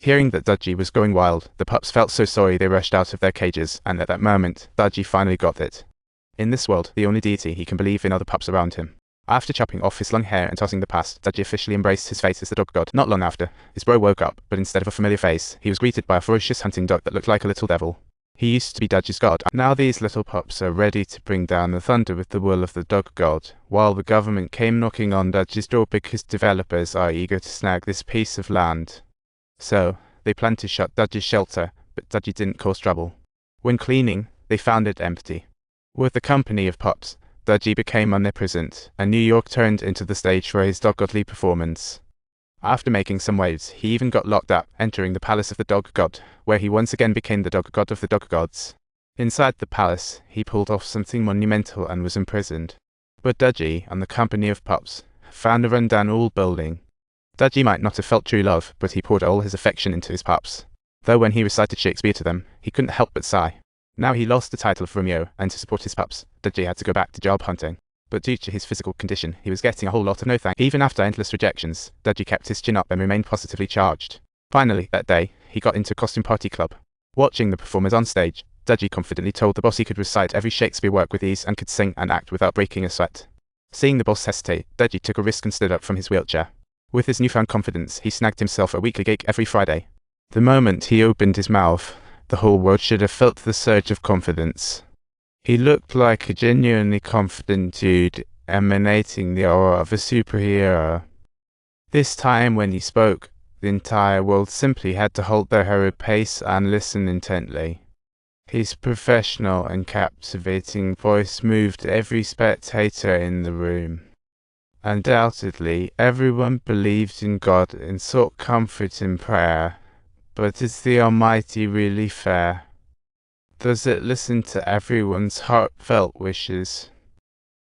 Hearing that Dudgy was going wild, the pups felt so sorry they rushed out of their cages, and at that moment, Dudgy finally got it. In this world, the only deity he can believe in are the pups around him. After chopping off his long hair and tossing the past, Dudgy officially embraced his fate as the dog god. Not long after, his bro woke up, but instead of a familiar face, he was greeted by a ferocious hunting dog that looked like a little devil. He used to be Dudgy's god. Now these little pups are ready to bring down the thunder with the will of the dog god, while the government came knocking on Dudgy's door because developers are eager to snag this piece of land. So, they planned to shut Dudgy's shelter, but Dudgy didn't cause trouble. When cleaning, they found it empty. With the company of pups, Dudgy became omnipresent, and New York turned into the stage for his dog godly performance. After making some waves, he even got locked up, entering the palace of the dog god, where he once again became the dog god of the dog gods. Inside the palace, he pulled off something monumental and was imprisoned. But Dudgy and the company of pups found a rundown old building. Dudgy might not have felt true love, but he poured all his affection into his pups. Though when he recited Shakespeare to them, he couldn't help but sigh. Now he lost the title of Romeo, and to support his pups, Dudgy had to go back to job hunting. But due to his physical condition, he was getting a whole lot of no thanks. Even after endless rejections, Dudgy kept his chin up and remained positively charged. Finally, that day, he got into a costume party club. Watching the performers on stage, Dudgy confidently told the boss he could recite every Shakespeare work with ease and could sing and act without breaking a sweat. Seeing the boss hesitate, Dudgy took a risk and stood up from his wheelchair. With his newfound confidence, he snagged himself a weekly gig every Friday. The moment he opened his mouth, the whole world should have felt the surge of confidence. He looked like a genuinely confident dude, emanating the aura of a superhero. This time when he spoke, the entire world simply had to halt their hurried pace and listen intently. His professional and captivating voice moved every spectator in the room. Undoubtedly, everyone believed in God and sought comfort in prayer, but is the Almighty really fair? Does it listen to everyone's heartfelt wishes?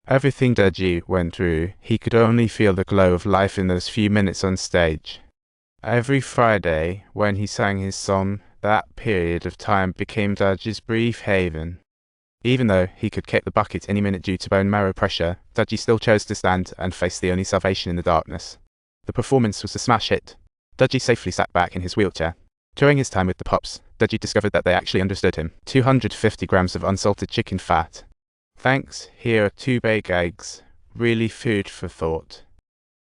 Everything Dudgy went through, he could only feel the glow of life in those few minutes on stage. Every Friday, when he sang his song, that period of time became Dudgy's brief haven. Even though he could kick the bucket any minute due to bone marrow pressure, Dudgy still chose to stand and face the only salvation in the darkness. The performance was a smash hit. Dudgy safely sat back in his wheelchair. During his time with the pups, Dudgy discovered that they actually understood him. 250 grams of unsalted chicken fat. Thanks, here are 2 big eggs. Really food for thought.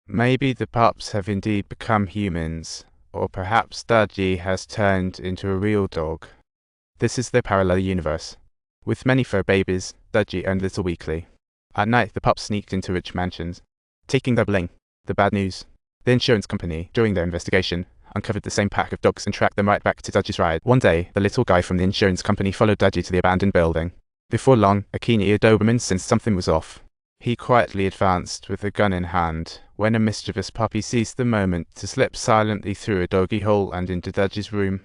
Maybe the pups have indeed become humans, or perhaps Dudgy has turned into a real dog. This is their parallel universe. With many fur babies, Dudgy earned little weekly. At night, the pups sneaked into rich mansions, taking their bling. The bad news. The insurance company, during their investigation, uncovered the same pack of dogs and tracked them right back to Dudgy's ride. One day, the little guy from the insurance company followed Dudgy to the abandoned building. Before long, a keen-eared Doberman sensed something was off. He quietly advanced with a gun in hand, when a mischievous puppy seized the moment to slip silently through a doggy hole and into Dudgy's room.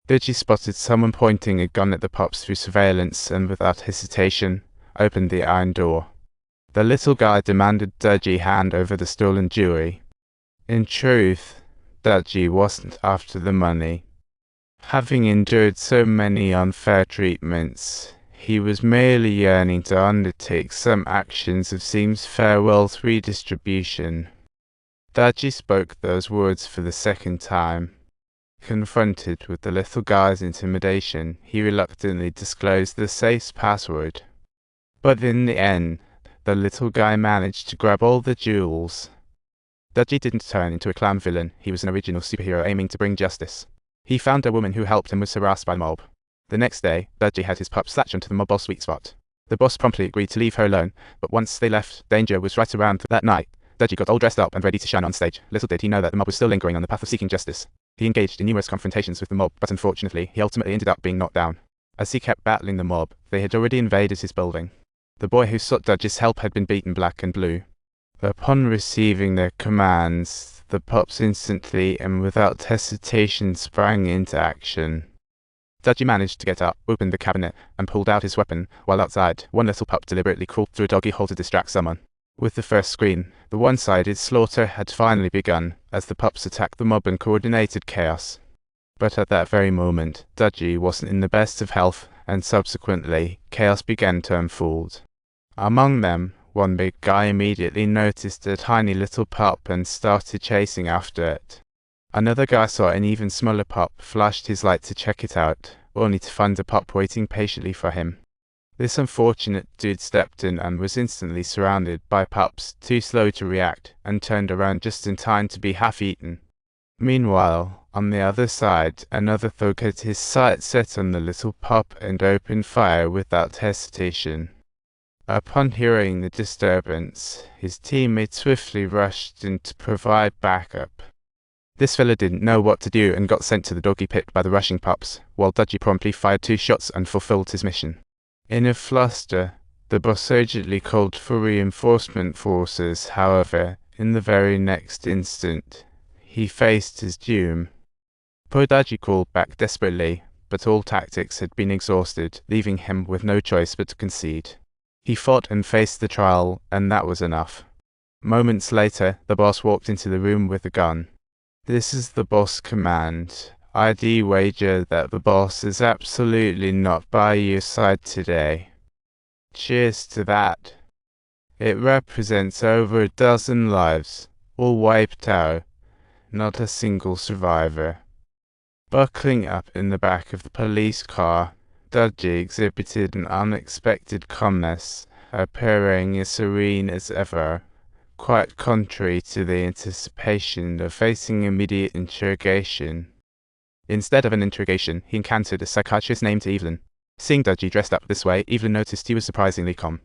Dudgy spotted someone pointing a gun at the pups through surveillance and without hesitation, opened the iron door. The little guy demanded Dudgy hand over the stolen jewelry. In truth, Dudgy wasn't after the money. Having endured so many unfair treatments, he was merely yearning to undertake some actions of seems fair wealth redistribution. Dudgy spoke those words for the second time. Confronted with the little guy's intimidation, he reluctantly disclosed the safe's password. But in the end, the little guy managed to grab all the jewels. Dudgy didn't turn into a clown villain, he was an original superhero aiming to bring justice. He found a woman who helped and was harassed by the mob. The next day, Dudgy had his pups latch onto the mob boss' sweet spot. The boss promptly agreed to leave her alone, but once they left, danger was right around. That night, Dudgy got all dressed up and ready to shine on stage. Little did he know that the mob was still lingering on the path of seeking justice. He engaged in numerous confrontations with the mob, but unfortunately, he ultimately ended up being knocked down. As he kept battling the mob, they had already invaded his building. The boy who sought Dudgy's help had been beaten black and blue. Upon receiving their commands, the pups instantly and without hesitation sprang into action. Dudgy managed to get up, opened the cabinet, and pulled out his weapon, while outside, one little pup deliberately crawled through a doggy hole to distract someone. With the first scream, the one-sided slaughter had finally begun, as the pups attacked the mob in coordinated chaos. But at that very moment, Dudgy wasn't in the best of health, and subsequently, chaos began to unfold. Among them, one big guy immediately noticed a tiny little pup and started chasing after it. Another guy saw an even smaller pup, flashed his light to check it out, only to find a pup waiting patiently for him. This unfortunate dude stepped in and was instantly surrounded by pups, too slow to react, and turned around just in time to be half-eaten. Meanwhile, on the other side, another thug had his sights set on the little pup and opened fire without hesitation. Upon hearing the disturbance, his teammates swiftly rushed in to provide backup. This fella didn't know what to do and got sent to the doggy pit by the rushing pups, while Dudgy promptly fired 2 shots and fulfilled his mission. In a fluster, the boss urgently called for reinforcement forces. However, in the very next instant, he faced his doom. Poor Dudgy called back desperately, but all tactics had been exhausted, leaving him with no choice but to concede. He fought and faced the trial, and that was enough. Moments later, the boss walked into the room with a gun. "This is the boss command. I'd wager that the boss is absolutely not by your side today. Cheers to that. It represents over a dozen lives, all wiped out, not a single survivor." Buckling up in the back of the police car, Dudgy exhibited an unexpected calmness, appearing as serene as ever, quite contrary to the anticipation of facing immediate interrogation. Instead of an interrogation, he encountered a psychiatrist named Evelyn. Seeing Dudgy dressed up this way, Evelyn noticed he was surprisingly calm.